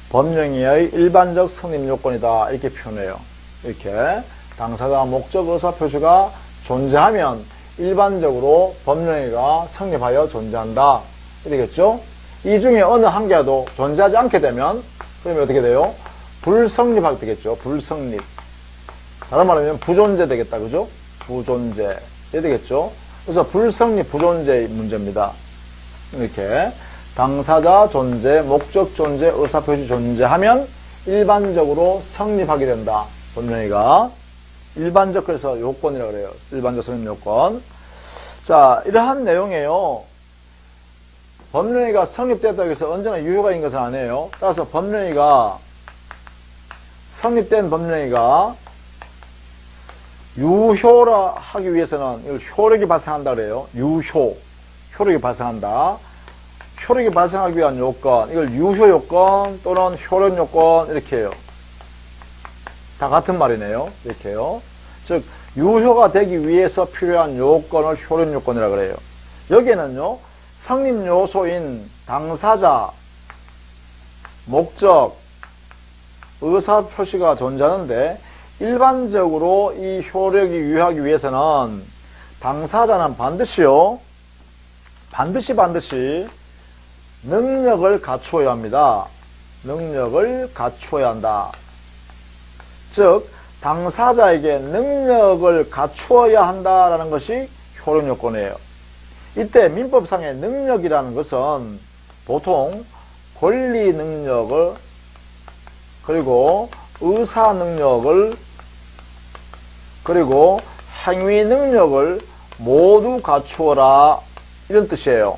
법령행위의 일반적 성립 요건이다. 이렇게 표현해요. 이렇게 당사자, 목적, 의사표시가 존재하면 일반적으로 법령행위가 성립하여 존재한다. 이러겠죠? 이 중에 어느 한 개라도 존재하지 않게 되면 그러면 어떻게 돼요? 불성립하게 되겠죠. 불성립. 다른 말하면 부존재 되겠다. 그죠? 부존재. 이렇게 되겠죠? 그래서 불성립, 부존재의 문제입니다. 이렇게 당사자 존재, 목적 존재, 의사표시 존재하면 일반적으로 성립하게 된다. 법령행위가. 일반적, 그래서 요건이라고 그래요. 일반적 성립 요건. 자, 이러한 내용이에요. 법령행위가 성립됐다고 해서 언제나 유효가 있는 것은 아니에요. 따라서 법령행위가 성립된 법령행위가 유효라 하기 위해서는 이걸 효력이 발생한다 그래요. 효력이 발생한다. 효력이 발생하기 위한 요건, 이걸 유효 요건 또는 효력 요건 이렇게 해요. 다 같은 말이네요. 이렇게요. 즉 유효가 되기 위해서 필요한 요건을 효력 요건이라고 그래요. 여기에는요, 성립 요소인 당사자, 목적, 의사 표시가 존재하는데, 일반적으로 이 효력이 유효하기 위해서는 당사자는 반드시요, 반드시 능력을 갖추어야 합니다. 능력을 갖추어야 한다. 즉, 당사자에게 능력을 갖추어야 한다라는 것이 효력 요건이에요. 이때 민법상의 능력이라는 것은 보통 권리 능력을, 그리고 의사 능력을, 그리고 행위 능력을 모두 갖추어라, 이런 뜻이에요.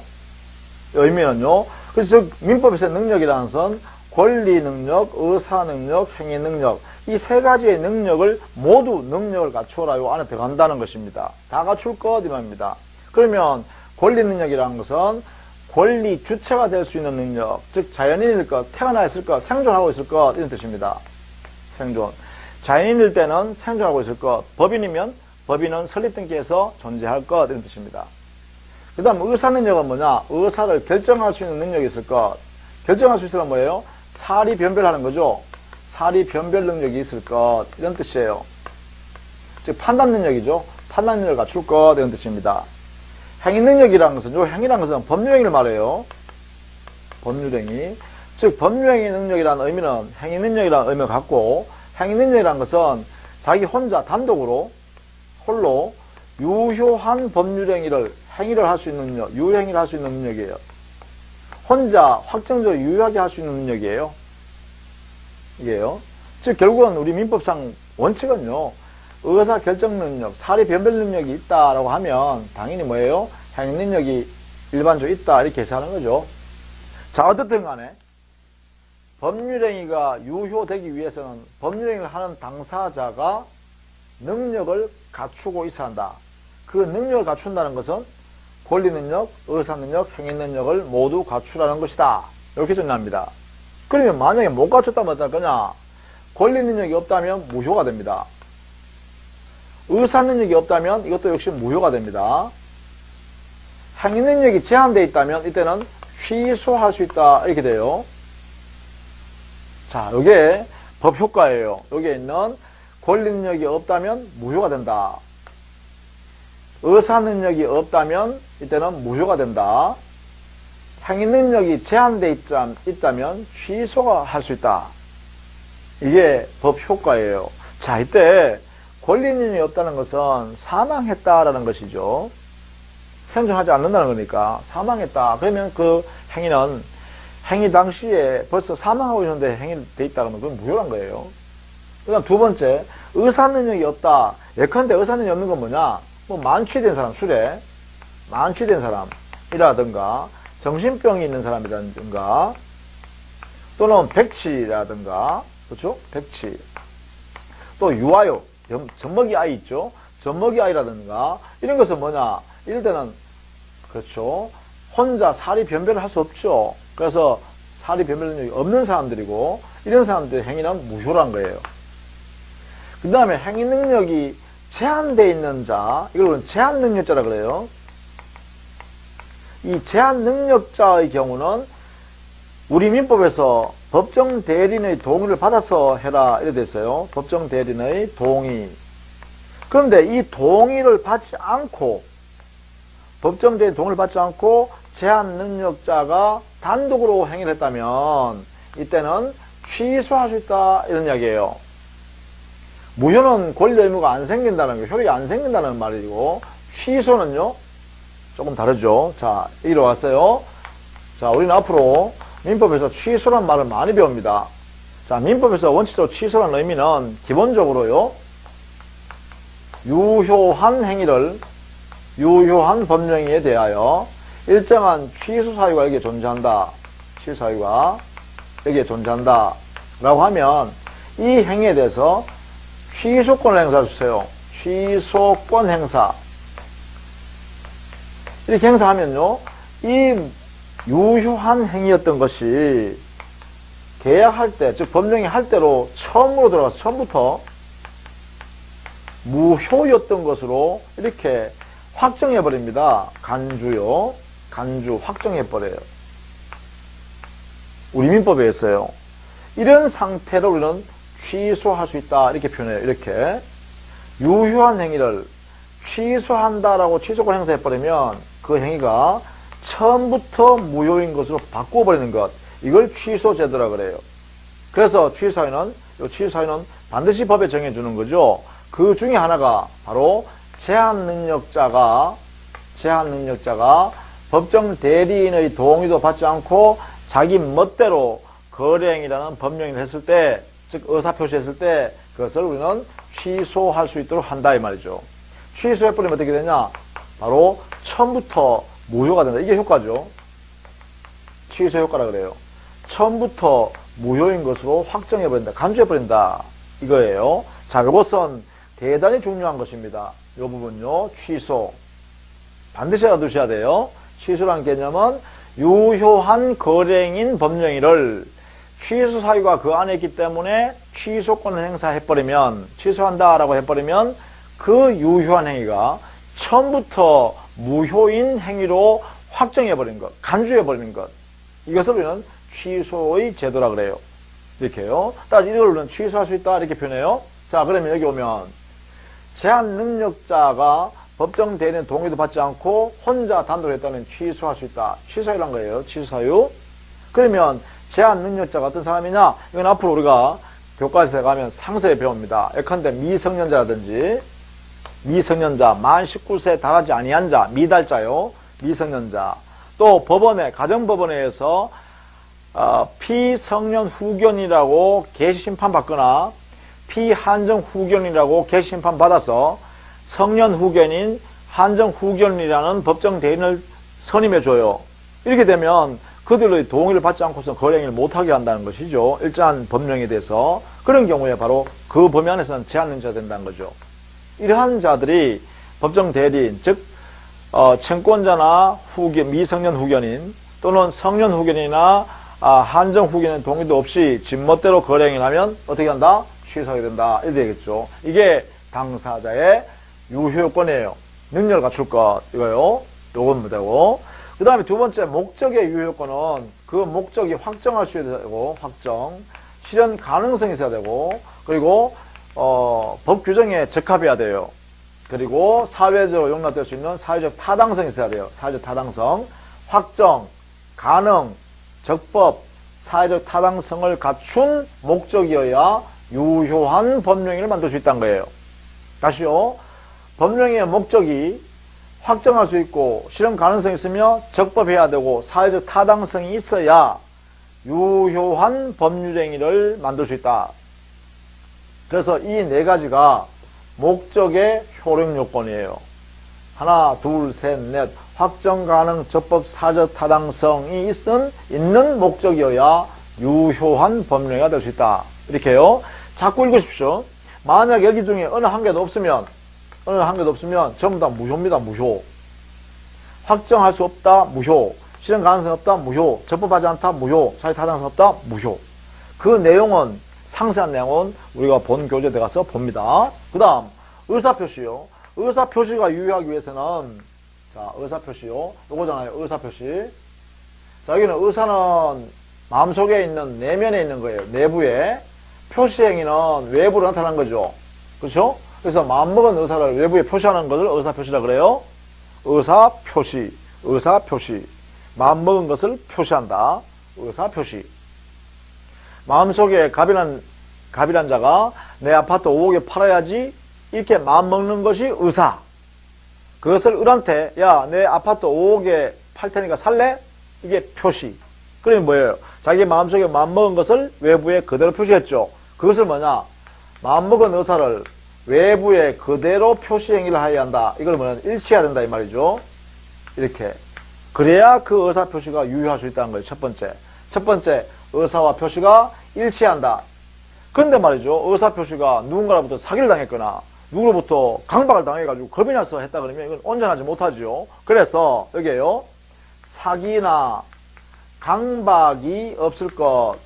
의미는요, 그래서 민법에서의 능력이라는 것은 권리 능력, 의사 능력, 행위 능력, 이 세 가지의 능력을 모두 능력을 갖추어라, 요 안에 들어간다는 것입니다. 다 갖출 것, 이 말입니다. 그러면 권리 능력이라는 것은 권리 주체가 될 수 있는 능력, 즉 자연인일 것, 태어나 있을 것, 생존하고 있을 것, 이런 뜻입니다. 생존. 자연인일 때는 생존하고 있을 것, 법인이면 법인은 설립등기에서 존재할 것, 이런 뜻입니다. 그 다음 의사 능력은 뭐냐? 의사를 결정할 수 있는 능력이 있을 것. 결정할 수 있으면 뭐예요? 사리 변별하는 거죠. 사리 변별 능력이 있을 것, 이런 뜻이에요. 즉 판단 능력이죠. 판단 능력을 갖출 것, 이런 뜻입니다. 행위 능력이라는 것은, 요 행위라는 것은 법률행위를 말해요. 법률행위. 즉 법률행위 능력이라는 의미는 행위 능력이라는 의미를 갖고, 행위 능력이라는 것은 자기 혼자 단독으로 홀로 유효한 법률행위를, 행위를 할 수 있는 능력, 유효행위를 할 수 있는 능력이에요. 혼자 확정적으로 유효하게 할 수 있는 능력이에요. 이게요. 즉 결국은 우리 민법상 원칙은요, 의사 결정 능력, 사리 변별 능력이 있다라고 하면 당연히 뭐예요? 행위 능력이 일반적으로 있다, 이렇게 해석하는 거죠. 자, 어떻든 간에 법률행위가 유효되기 위해서는 법률행위를 하는 당사자가 능력을 갖추고 있어야 한다. 그 능력을 갖춘다는 것은 권리 능력, 의사 능력, 행위 능력을 모두 갖추라는 것이다. 이렇게 정리합니다. 그러면 만약에 못 갖췄다면 어떨 거냐? 권리 능력이 없다면 무효가 됩니다. 의사 능력이 없다면 이것도 역시 무효가 됩니다. 행위 능력이 제한되어 있다면 이때는 취소할 수 있다, 이렇게 돼요. 자, 이게 법 효과예요. 여기에 있는 권리 능력이 없다면 무효가 된다. 의사 능력이 없다면 이때는 무효가 된다. 행위 능력이 제한되어 있다면 취소가 할 수 있다. 이게 법 효과예요. 자, 이때 권리 능력이 없다는 것은 사망했다라는 것이죠. 생존하지 않는다는 거니까 사망했다. 그러면 그 행위는 행위 당시에 벌써 사망하고 있는데 행위돼 있다 그러면 그건 무효란 거예요. 그 다음 두 번째, 의사 능력이 없다. 예컨대 의사 능력이 없는 건 뭐냐? 뭐 만취된 사람, 술에 만취된 사람이라든가 정신병이 있는 사람이라든가 또는 백치라든가, 그렇죠? 백치. 또 유아요, 젖먹이 아이 있죠? 젖먹이 아이라든가 이런 것은 뭐냐? 이럴 때는 그렇죠, 혼자 사리 변별을 할 수 없죠. 그래서 사리 변별 능력이 없는 사람들이고 이런 사람들의 행위는 무효란 거예요. 그 다음에 행위 능력이 제한되어 있는 자, 이걸 제한 능력자라 그래요. 이 제한 능력자의 경우는 우리 민법에서 법정 대리인의 동의를 받아서 해라, 이래 됐어요. 법정 대리인의 동의. 그런데 이 동의를 받지 않고, 법정 대리인 동의를 받지 않고 제한 능력자가 단독으로 행위를 했다면 이때는 취소할 수 있다, 이런 이야기예요. 무효는 권리 의무가 안 생긴다는 거, 효력이 안 생긴다는 말이고, 취소는요 조금 다르죠. 자, 이리로 왔어요. 자, 우리는 앞으로 민법에서 취소란 말을 많이 배웁니다. 자, 민법에서 원칙적으로 취소라는 의미는 기본적으로요, 유효한 행위를, 유효한 법령에 대하여 일정한 취소 사유가 여기에 존재한다. 취소 사유가 여기에 존재한다. 라고 하면 이 행위에 대해서 취소권을 행사해 주세요. 취소권 행사. 이렇게 행사하면요, 이 유효한 행위였던 것이 계약할 때, 즉 법령이 할 때로 처음으로 들어가서 처음부터 무효였던 것으로 이렇게 확정해버립니다. 간주요. 간주 확정해버려요. 우리 민법에 있어요. 이런 상태로 우리는 취소할 수 있다. 이렇게 표현해요. 이렇게. 유효한 행위를 취소한다라고 취소권 행사해버리면 그 행위가 처음부터 무효인 것으로 바꿔버리는 것. 이걸 취소제도라 그래요. 그래서 취소사유는, 이 취소사유는 반드시 법에 정해주는 거죠. 그 중에 하나가 바로 제한능력자가 법정 대리인의 동의도 받지 않고 자기 멋대로 거래행위라는 법령을 했을 때, 즉 의사표시했을 때 그것을 우리는 취소할 수 있도록 한다 이 말이죠. 취소해버리면 어떻게 되냐? 바로 처음부터 무효가 된다. 이게 효과죠. 취소 효과라 그래요. 처음부터 무효인 것으로 확정해버린다. 간주해버린다. 이거예요. 자, 이것은 대단히 중요한 것입니다. 이 부분요. 취소. 반드시 알아두셔야 돼요. 취소라는 개념은 유효한 거래인 법령일을 취소 사유가 그 안에 있기 때문에 취소권을 행사해버리면, 취소한다라고 해버리면 그 유효한 행위가 처음부터 무효인 행위로 확정해버린 것, 간주해버리는 것. 이것을 우리는 취소의 제도라 그래요. 이렇게요. 따라서 이걸 우리는 취소할 수 있다. 이렇게 표현해요. 자, 그러면 여기 오면 제한 능력자가 법정 대리인 동의도 받지 않고 혼자 단독으로 했다면 취소할 수 있다. 취소사유란 거예요. 취소사유. 그러면 제한 능력자가 어떤 사람이냐? 이건 앞으로 우리가 교과서에 가면 상세히 배웁니다. 예컨대 미성년자라든지 미성년자, 만 19세에 달하지 아니한 자, 미달자요. 미성년자. 또 법원에, 가정법원에서 피성년 후견이라고 개시심판 받거나 피한정 후견이라고 개시심판 받아서 성년 후견인 한정 후견이라는 법정 대리인을 선임해줘요. 이렇게 되면 그들의 동의를 받지 않고서 거래행위를 못하게 한다는 것이죠. 일정한 법령에 대해서. 그런 경우에 바로 그 범위 안에서는 제한능력자가 된다는 거죠. 이러한 자들이 법정 대리인, 즉 채권자나 후견, 미성년 후견인 또는 성년 후견이나 한정 후견인 동의도 없이 지멋대로 거래행위를 하면 어떻게 한다? 취소하게 된다. 이렇게 되겠죠. 이게 당사자의 유효권이에요. 능력을 갖출 것. 이거요. 요건 되고. 그 다음에 두 번째, 목적의 유효권은 그 목적이 확정할 수 있어야 되고, 확정. 실현 가능성이 있어야 되고, 그리고, 법 규정에 적합해야 돼요. 그리고 사회적으로 용납될 수 있는 사회적 타당성이 있어야 돼요. 사회적 타당성. 확정, 가능, 적법, 사회적 타당성을 갖춘 목적이어야 유효한 법령을 만들 수 있다는 거예요. 다시요. 법령의 목적이 확정할 수 있고 실현 가능성이 있으며 적법해야 되고 사회적 타당성이 있어야 유효한 법률행위를 만들 수 있다. 그래서 이 네 가지가 목적의 효력 요건이에요. 하나, 둘, 셋, 넷. 확정 가능, 적법, 사적 타당성이 있는 목적이어야 유효한 법령이 될 수 있다. 이렇게요. 자꾸 읽으십시오. 만약 여기 중에 어느 한 개도 없으면 전부 다 무효입니다. 무효. 확정할 수 없다. 무효. 실현 가능성 없다. 무효. 적법하지 않다. 무효. 사회 타당성 없다. 무효. 그 내용은, 상세한 내용은 우리가 본 교재에 들어가서 봅니다. 그 다음 의사표시요. 의사표시가 유효하기 위해서는, 자, 의사표시요. 요거잖아요. 의사표시. 자, 여기는 의사는 마음속에 있는, 내면에 있는 거예요. 내부에. 표시행위는 외부로 나타난 거죠. 그렇죠? 그래서 마음먹은 의사를 외부에 표시하는 것을 의사표시라 그래요. 의사표시. 의사표시. 마음먹은 것을 표시한다. 의사표시. 마음속에 갑이란 자가 내 아파트 5억에 팔아야지 이렇게 마음먹는 것이 의사. 그것을 을한테 야, 내 아파트 5억에 팔 테니까 살래? 이게 표시. 그러면 뭐예요? 자기 마음속에 마음먹은 것을 외부에 그대로 표시했죠. 그것을 뭐냐? 마음먹은 의사를 외부에 그대로 표시행위를 하여야 한다. 이걸 뭐냐? 일치해야 된다 이 말이죠. 이렇게. 그래야 그 의사 표시가 유효할 수 있다는 거예요. 첫 번째. 첫 번째, 의사와 표시가 일치한다. 그런데 말이죠. 의사 표시가 누군가로부터 사기를 당했거나 누구로부터 강박을 당해가지고 겁이 나서 했다 그러면 이건 온전하지 못하죠. 그래서 여기에요. 사기나 강박이 없을 것.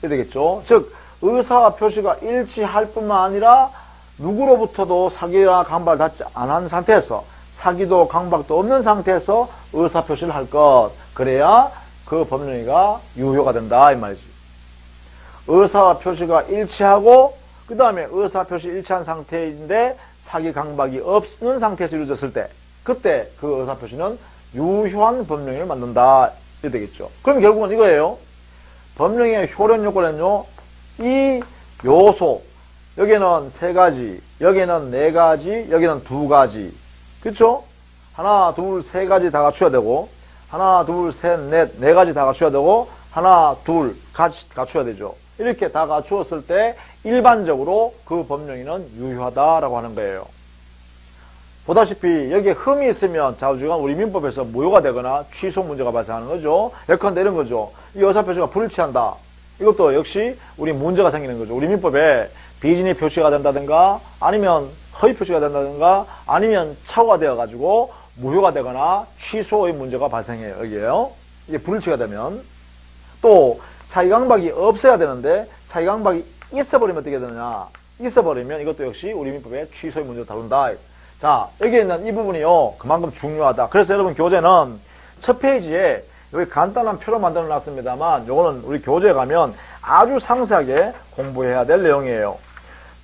이렇게 되겠죠. 즉 의사 표시가 일치할 뿐만 아니라 누구로부터도 사기나 강박을 받지 않은 상태에서 사기도 강박도 없는 상태에서 의사 표시를 할 것. 그래야 그 법령이가 유효가 된다 이 말이지. 의사 표시가 일치하고 그 다음에 의사 표시 일치한 상태인데 사기 강박이 없는 상태에서 이루어졌을 때 그때 그 의사 표시는 유효한 법령을 만든다 이렇게 되겠죠. 그럼 결국은 이거예요. 법령의 효력 요건은요, 이 요소, 여기는 3가지, 여기는 4가지, 여기는 2가지. 그쵸? 하나, 둘, 3가지 다 갖춰야 되고, 하나, 둘, 셋, 넷, 4가지 다 갖춰야 되고, 하나, 둘, 같이 갖춰야 되죠. 이렇게 다 갖추었을 때 일반적으로 그 법령에는 유효하다라고 하는 거예요. 보다시피 여기에 흠이 있으면 좌우지간 우리 민법에서 무효가 되거나 취소 문제가 발생하는 거죠. 예컨대 이런 거죠. 이 의사표시가 불일치한다. 이것도 역시 우리 문제가 생기는 거죠. 우리 민법에 비진이 표시가 된다든가 아니면 허위 표시가 된다든가 아니면 착오가 되어가지고 무효가 되거나 취소의 문제가 발생해요. 여기에요. 이게 불일치가 되면 또 사기강박이 없어야 되는데 사기강박이 있어버리면 어떻게 되느냐. 있어버리면 이것도 역시 우리 민법에 취소의 문제를 다룬다. 자, 여기 있는 이 부분이요. 그만큼 중요하다. 그래서 여러분 교재는 첫 페이지에 여기 간단한 표로 만들어 놨습니다만 요거는 우리 교재에 가면 아주 상세하게 공부해야 될 내용이에요.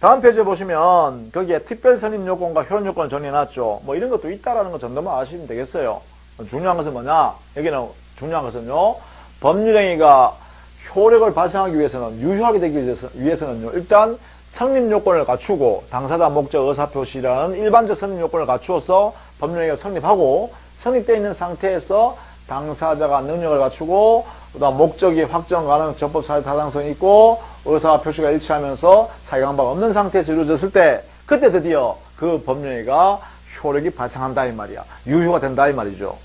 다음 페이지에 보시면 거기에 특별 선임 요건과 효력 요건을 정리해 놨죠. 뭐 이런 것도 있다라는 거 정도만 아시면 되겠어요. 중요한 것은 뭐냐? 여기는 중요한 것은요. 법률행위가 효력을 발생하기 위해서는 유효하게 되기 위해서는요. 일단 성립 요건을 갖추고 당사자 목적 의사표시라는 일반적 성립 요건을 갖추어서 법령행위가 성립하고 성립되어 있는 상태에서 당사자가 능력을 갖추고 그다음 목적이 확정 가능 적법 사회 타당성이 있고 의사표시가 일치하면서 사기강박 없는 상태에서 이루어졌을 때 그때 드디어 그 법령행위가 효력이 발생한다 이 말이야. 유효가 된다 이 말이죠.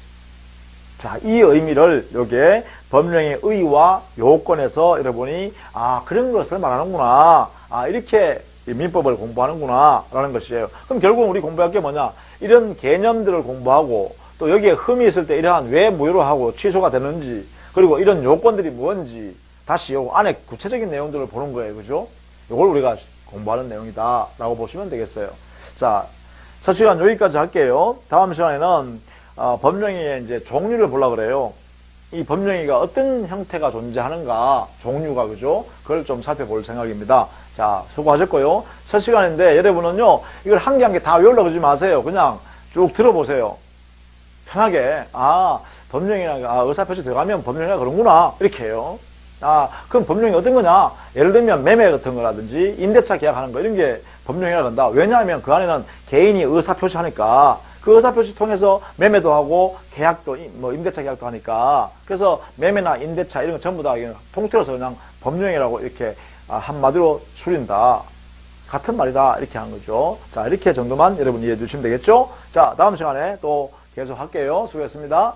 자, 이 의미를 요게 법령의 의의와 요건에서 여러분이 그런 것을 말하는구나. 이렇게 민법을 공부하는구나 라는 것이에요. 그럼 결국 우리 공부할 게 뭐냐? 이런 개념들을 공부하고 또 여기에 흠이 있을 때 이러한 왜 무효로 하고 취소가 되는지 그리고 이런 요건들이 뭔지 다시 요 안에 구체적인 내용들을 보는 거예요. 그죠? 요걸 우리가 공부하는 내용이다 라고 보시면 되겠어요. 자, 첫 시간 여기까지 할게요. 다음 시간에는 법령의 이제 종류를 보려고 그래요. 이 법령위가 어떤 형태가 존재하는가, 종류가, 그죠? 그걸 좀 살펴볼 생각입니다. 자, 수고하셨고요. 첫 시간인데, 여러분은요, 이걸 한 개 한 개 다 외우려고 그러지 마세요. 그냥 쭉 들어보세요. 편하게, 법령이나, 의사표시 들어가면 법령이가 그런구나. 이렇게 해요. 그럼 법령이 어떤 거냐? 예를 들면 매매 같은 거라든지, 임대차 계약하는 거, 이런 게 법령이라 한다. 왜냐하면 그 안에는 개인이 의사표시 하니까, 그 의사표시 통해서 매매도 하고 계약도 뭐 임대차 계약도 하니까 그래서 매매나 임대차 이런 거 전부 다 통틀어서 그냥 법령이라고 이렇게 한마디로 추린다. 같은 말이다 이렇게 하는 거죠. 자, 이렇게 정도만 여러분 이해해 주시면 되겠죠. 자, 다음 시간에 또 계속 할게요. 수고했습니다.